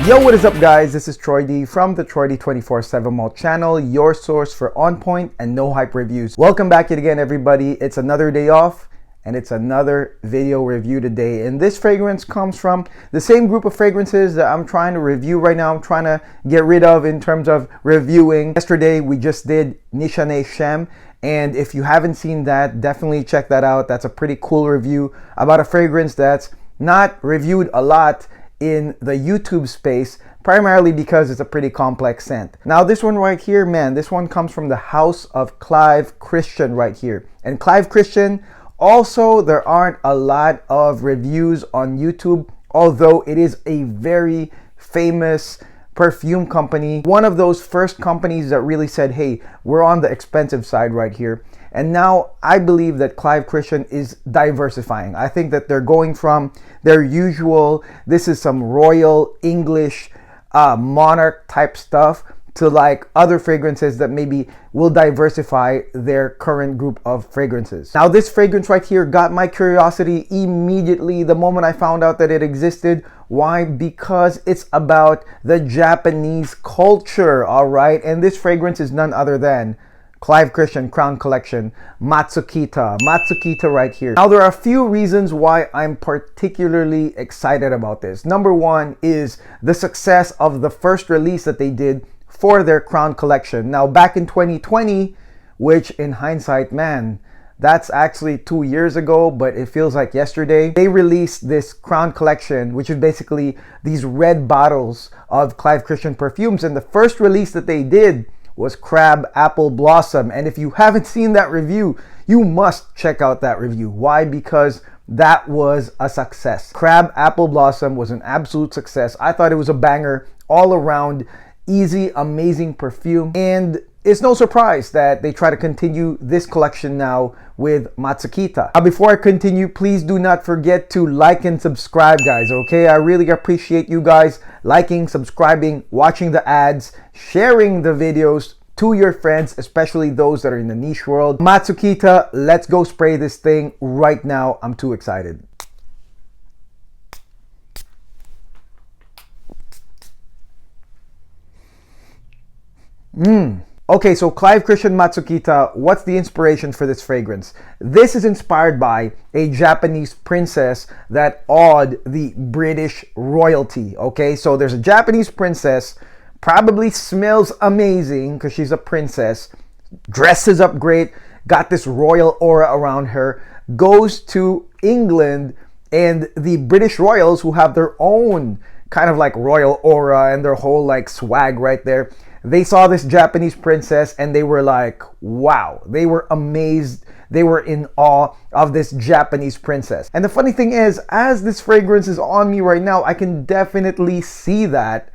Yo, what is up guys? This is Troy D from the Troy D 24/7 Mall channel, your source for on point and no hype reviews. Welcome back yet again everybody. It's another day off and it's another video review today. And this fragrance comes from the same group of fragrances that I'm trying to review right now. I'm trying to get rid of in terms of reviewing. Yesterday we just did Nishane Shem. And if you haven't seen that, definitely check that out. That's a pretty cool review about a fragrance that's not reviewed a lot in the YouTube space, primarily because it's a pretty complex scent. Now this one right here, man, this one comes from the house of Clive Christian right here. And Clive Christian, also there aren't a lot of reviews on YouTube, although it is a very famous perfume company. One of those first companies that really said, hey, we're on the expensive side right here. And now I believe that Clive Christian is diversifying. I think that they're going from their usual, this is some royal English monarch type stuff, to like other fragrances that maybe will diversify their current group of fragrances. Now this fragrance right here got my curiosity immediately the moment I found out that it existed. Why? Because it's about the Japanese culture, all right? And this fragrance is none other than Clive Christian Crown Collection Matsukita right here. Now there are a few reasons why I'm particularly excited about this. Number one is the success of the first release that they did for their Crown Collection. Now back in 2020, which in hindsight, man, that's actually 2 years ago, but it feels like yesterday, they released this Crown Collection, which is basically these red bottles of Clive Christian perfumes. And the first release that they did was Crab Apple Blossom. And if you haven't seen that review, you must check out that review. Why? Because that was a success. Crab Apple Blossom was an absolute success. I thought it was a banger all around, easy, amazing perfume. And it's no surprise that they try to continue this collection now with Matsukita. Now before I continue, please do not forget to like and subscribe, guys, okay? I really appreciate you guys liking, subscribing, watching the ads, sharing the videos to your friends, especially those that are in the niche world. Matsukita, let's go spray this thing right now. I'm too excited. Okay, so Clive Christian Matsukita, what's the inspiration for this fragrance? This is inspired by a Japanese princess that awed the British royalty, okay? So there's a Japanese princess, probably smells amazing because she's a princess, dresses up great, got this royal aura around her, goes to England, and the British royals, who have their own kind of like royal aura and their whole like swag right there, they saw this Japanese princess and they were like, wow, they were amazed. They were in awe of this Japanese princess. And the funny thing is, as this fragrance is on me right now, I can definitely see that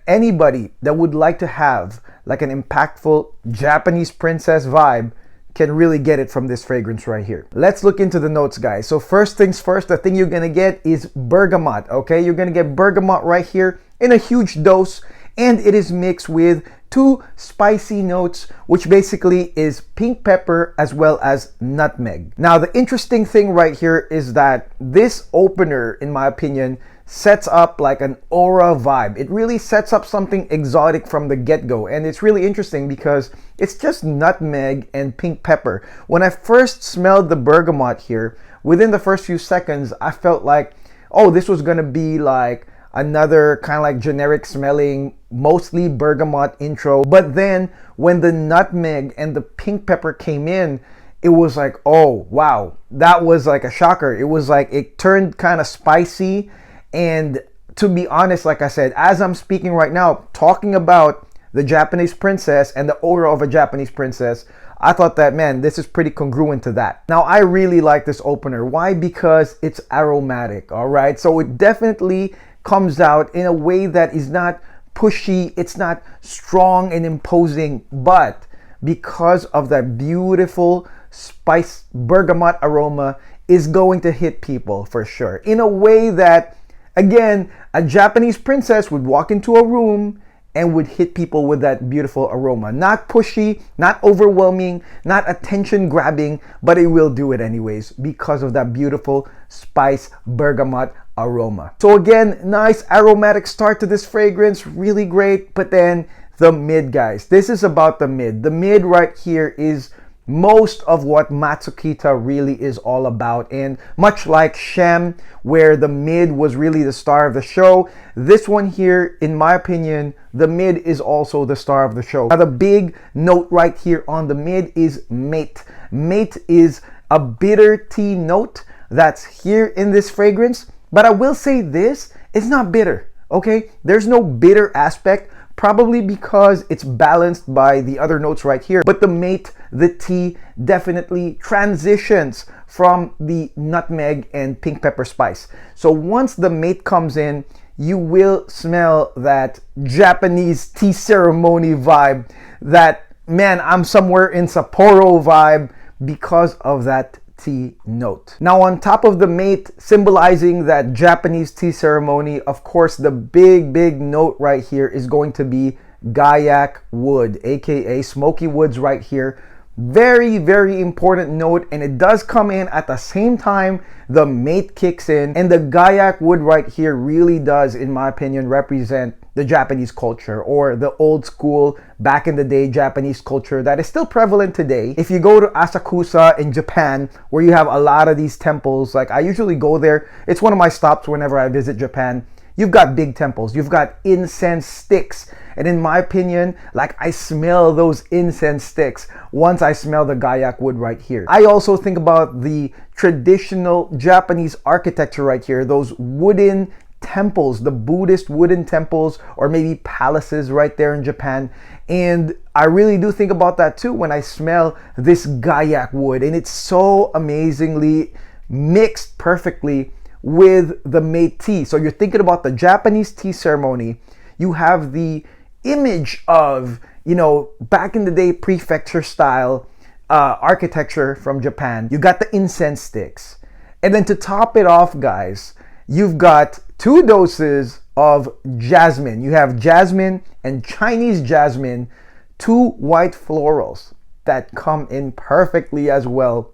anybody that would like to have like an impactful Japanese princess vibe can really get it from this fragrance right here. Let's look into the notes, guys. So first things first, the thing you're gonna get is bergamot, okay? You're gonna get bergamot right here in a huge dose. And it is mixed with 2 spicy notes, which basically is pink pepper as well as nutmeg. Now, the interesting thing right here is that this opener, in my opinion, sets up like an aura vibe. It really sets up something exotic from the get-go. And it's really interesting because it's just nutmeg and pink pepper. When I first smelled the bergamot here, within the first few seconds, I felt like, oh, this was gonna be like another kind of like generic smelling, mostly bergamot intro. But then when the nutmeg and the pink pepper came in, it was like, oh wow, that was like a shocker. It was like, it turned kind of spicy. And to be honest, like I said, as I'm speaking right now, talking about the Japanese princess and the aura of a Japanese princess, I thought that, man, this is pretty congruent to that. Now, I really like this opener. Why? Because it's aromatic, all right? So it definitely comes out in a way that is not pushy, it's not strong and imposing, but because of that beautiful spice bergamot aroma is going to hit people for sure. In a way that, again, a Japanese princess would walk into a room and would hit people with that beautiful aroma. Not pushy, not overwhelming, not attention grabbing, but it will do it anyways because of that beautiful spice bergamot aroma. So again, nice aromatic start to this fragrance, really great. But then the mid, guys, this is about the mid. The mid right here is most of what Matsukita really is all about. And much like Shem, where the mid was really the star of the show, this one here, in my opinion, the mid is also the star of the show. Now the big note right here on the mid is mate. Mate is a bitter tea note that's here in this fragrance. But I will say this, it's not bitter, okay? There's no bitter aspect, probably because it's balanced by the other notes right here. But the mate, the tea, definitely transitions from the nutmeg and pink pepper spice. So once the mate comes in, you will smell that Japanese tea ceremony vibe, that, man, I'm somewhere in Sapporo vibe because of that tea note. Now on top of the mate symbolizing that Japanese tea ceremony, of course the big note right here is going to be Gaiac wood, aka smoky woods right here. Very important note, and it does come in at the same time the mate kicks in, and the Gaiac wood right here really does, in my opinion, represent the Japanese culture, or the old school, back in the day Japanese culture that is still prevalent today. If you go to Asakusa in Japan, where you have a lot of these temples, like I usually go there, it's one of my stops whenever I visit Japan. You've got big temples, you've got incense sticks, and in my opinion, like I smell those incense sticks once I smell the Gaiac wood right here. I also think about the traditional Japanese architecture right here, those wooden temples, the Buddhist wooden temples, or maybe palaces right there in Japan. And I really do think about that too when I smell this Gaiac wood, and it's so amazingly mixed perfectly with the mate tea. So you're thinking about the Japanese tea ceremony, you have the image of, you know, back in the day prefecture style architecture from Japan. You got the incense sticks, and then to top it off, guys, you've got 2 doses of jasmine. You have jasmine and Chinese jasmine, 2 white florals that come in perfectly as well,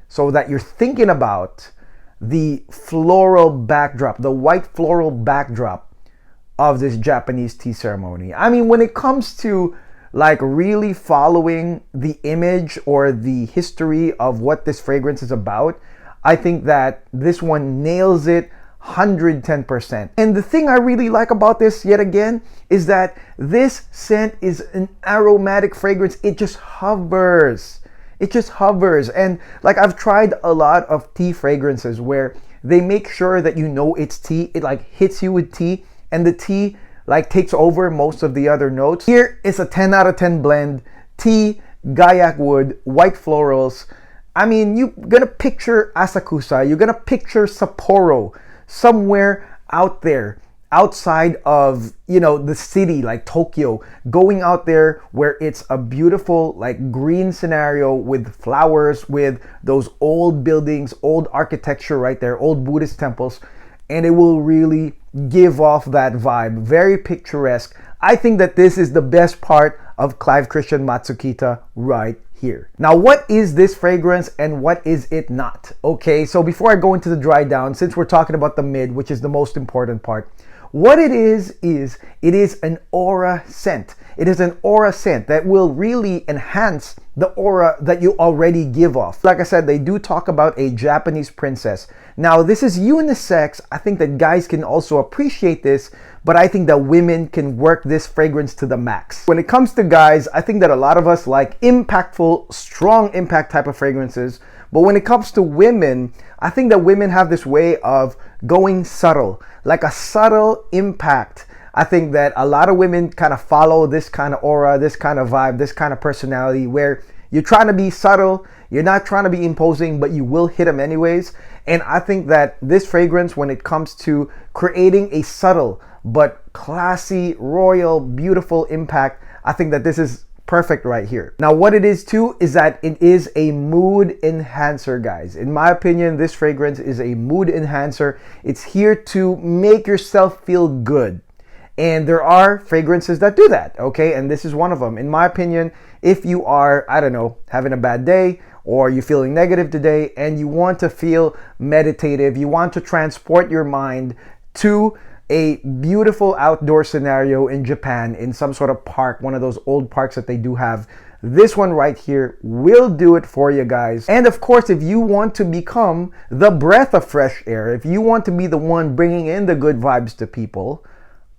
so that you're thinking about the floral backdrop, the white floral backdrop of this Japanese tea ceremony. I mean, when it comes to like really following the image or the history of what this fragrance is about, I think that this one nails it 110%. And the thing I really like about this, yet again, is that this scent is an aromatic fragrance. It just hovers. It just hovers. And like I've tried a lot of tea fragrances where they make sure that you know it's tea. It like hits you with tea, and the tea like takes over most of the other notes. Here is a 10 out of 10 blend. Tea, Gaiac wood, white florals. I mean, you're gonna picture Asakusa, you're gonna picture Sapporo, somewhere out there, outside of, you know, the city, like Tokyo, going out there where it's a beautiful like green scenario with flowers, with those old buildings, old architecture right there, old Buddhist temples, and it will really give off that vibe. Very picturesque. I think that this is the best part of Clive Christian Matsukita right here. Now, what is this fragrance and what is it not? Okay, so before I go into the dry down, since we're talking about the mid, which is the most important part, what it is it is an aura scent. It is an aura scent that will really enhance the aura that you already give off. Like I said, they do talk about a Japanese princess. Now, this is unisex. I think that guys can also appreciate this, but I think that women can work this fragrance to the max. When it comes to guys, I think that a lot of us like impactful, strong impact type of fragrances. But when it comes to women, I think that women have this way of going subtle, like a subtle impact. I think that a lot of women kind of follow this kind of aura, this kind of vibe, this kind of personality, where you're trying to be subtle, you're not trying to be imposing, but you will hit them anyways. And I think that this fragrance, when it comes to creating a subtle but classy, royal, beautiful impact, I think that this is perfect right here. Now, what it is too is that it is a mood enhancer, guys. In my opinion, this fragrance is a mood enhancer. It's here to make yourself feel good. And there are fragrances that do that, okay? And this is one of them. In my opinion, if you are, I don't know, having a bad day, or you're feeling negative today and you want to feel meditative, you want to transport your mind to a beautiful outdoor scenario in Japan, in some sort of park, one of those old parks that they do have, this one right here will do it for you guys. And of course, if you want to become the breath of fresh air, if you want to be the one bringing in the good vibes to people,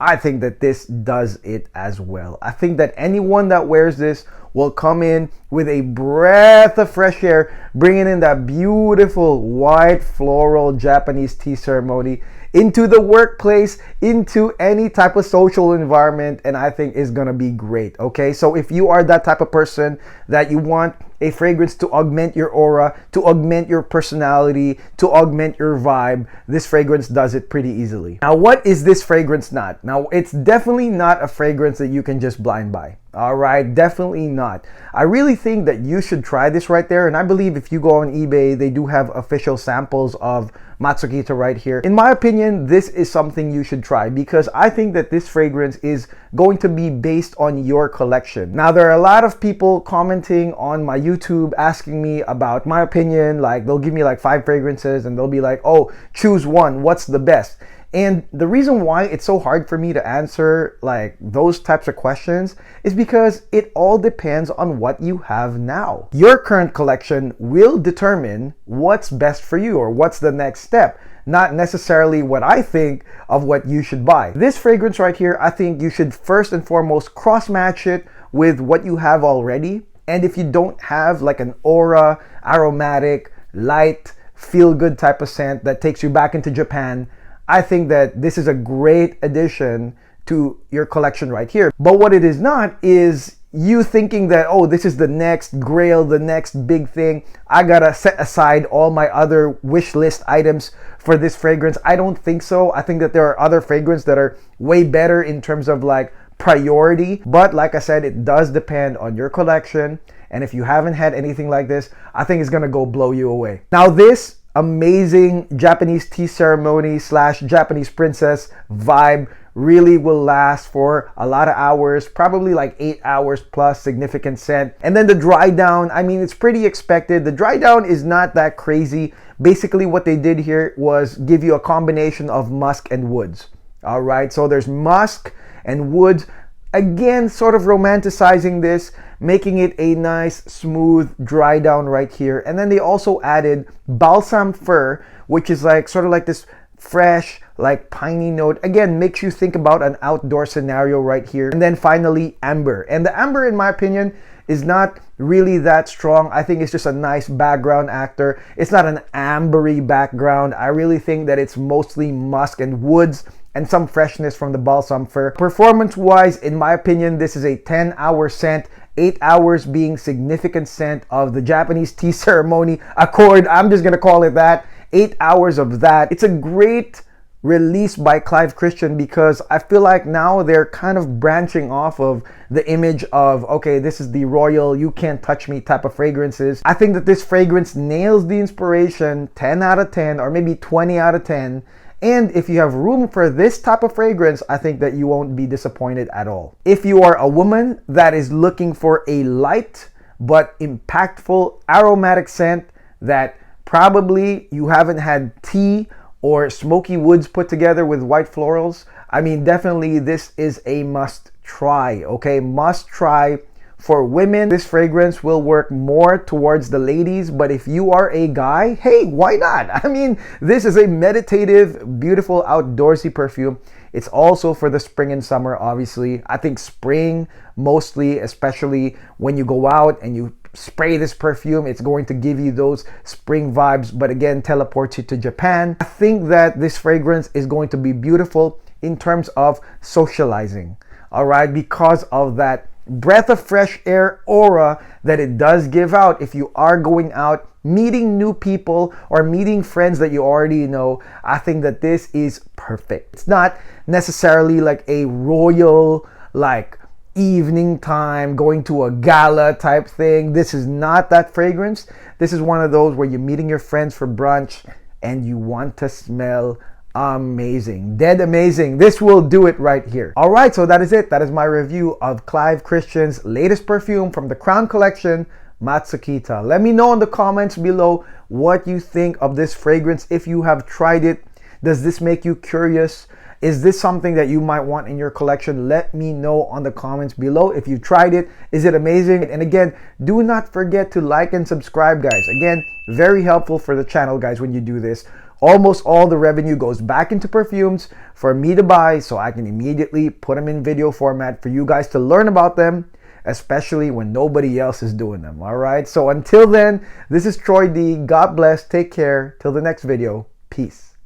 I think that this does it as well. I think that anyone that wears this will come in with a breath of fresh air, bringing in that beautiful white floral Japanese tea ceremony into the workplace, into any type of social environment, and I think is gonna be great. Okay, so if you are that type of person that you want a fragrance to augment your aura, to augment your personality, to augment your vibe, this fragrance does it pretty easily. Now, what is this fragrance not? Now, it's definitely not a fragrance that you can just blind buy. All right, definitely not. I really think that you should try this right there, and I believe if you go on eBay, they do have official samples of Matsukita right here. In my opinion, this is something you should try because I think that this fragrance is going to be based on your collection. Now, there are a lot of people commenting on my YouTube asking me about my opinion. Like, they'll give me like 5 fragrances and they'll be like, oh, choose one, what's the best? And the reason why it's so hard for me to answer like those types of questions is because it all depends on what you have now. Your current collection will determine what's best for you or what's the next step, not necessarily what I think of what you should buy. This fragrance right here, I think you should first and foremost cross-match it with what you have already. And if you don't have like an aura, aromatic, light, feel-good type of scent that takes you back into Japan, I think that this is a great addition to your collection right here. But what it is not is you thinking that, oh, this is the next grail, the next big thing. I gotta set aside all my other wish list items for this fragrance. I don't think so. I think that there are other fragrances that are way better in terms of like priority. But like I said, it does depend on your collection. And if you haven't had anything like this, I think it's gonna go blow you away. Now, this amazing Japanese tea ceremony / Japanese princess vibe really will last for a lot of hours, probably like 8 hours plus, significant scent. And then the dry down, I mean, it's pretty expected. The dry down is not that crazy. Basically what they did here was give you a combination of musk and woods. All right, so there's musk and woods. Again, sort of romanticizing this, making it a nice, smooth dry down right here. And then they also added balsam fir, which is like sort of like this fresh, like piney note. Again, makes you think about an outdoor scenario right here. And then finally, amber. And the amber, in my opinion, is not really that strong. I think it's just a nice background actor. It's not an ambery background. I really think that it's mostly musk and woods and some freshness from the balsam fir. Performance-wise, in my opinion, this is a 10-hour scent, 8 hours being significant scent of the Japanese tea ceremony accord. I'm just gonna call it that. 8 hours of that. It's a great release by Clive Christian because I feel like now they're kind of branching off of the image of, okay, this is the royal, you can't touch me type of fragrances. I think that this fragrance nails the inspiration, 10 out of 10 or maybe 20 out of 10. And if you have room for this type of fragrance, I think that you won't be disappointed at all. If you are a woman that is looking for a light but impactful aromatic scent that probably you haven't had tea or smoky woods put together with white florals, I mean, definitely this is a must try, okay? Must try. For women, this fragrance will work more towards the ladies, but if you are a guy, hey, why not? I mean, this is a meditative, beautiful, outdoorsy perfume. It's also for the spring and summer, obviously. I think spring, mostly, especially when you go out and you spray this perfume, it's going to give you those spring vibes, but again, teleports you to Japan. I think that this fragrance is going to be beautiful in terms of socializing, all right, because of that breath of fresh air aura that it does give out. If you are going out, meeting new people or meeting friends that you already know, I think that this is perfect. It's not necessarily like a royal, like evening time, going to a gala type thing. This is not that fragrance. This is one of those where you're meeting your friends for brunch and you want to smell amazing, dead amazing. This will do it right here. All right, so that is it. That is my review of Clive Christian's latest perfume from the Crown collection, Matsukita. Let me know in the comments below what you think of this fragrance. If you have tried it, does this make you curious? Is this something that you might want in your collection? Let me know on the comments below. If you tried it, is it amazing? And again, do not forget to like and subscribe, guys. Again, very helpful for the channel, guys, when you do this. Almost all the revenue goes back into perfumes for me to buy, so I can immediately put them in video format for you guys to learn about them, especially when nobody else is doing them. All right, so until then, this is Troy D. God bless, take care, till the next video, peace.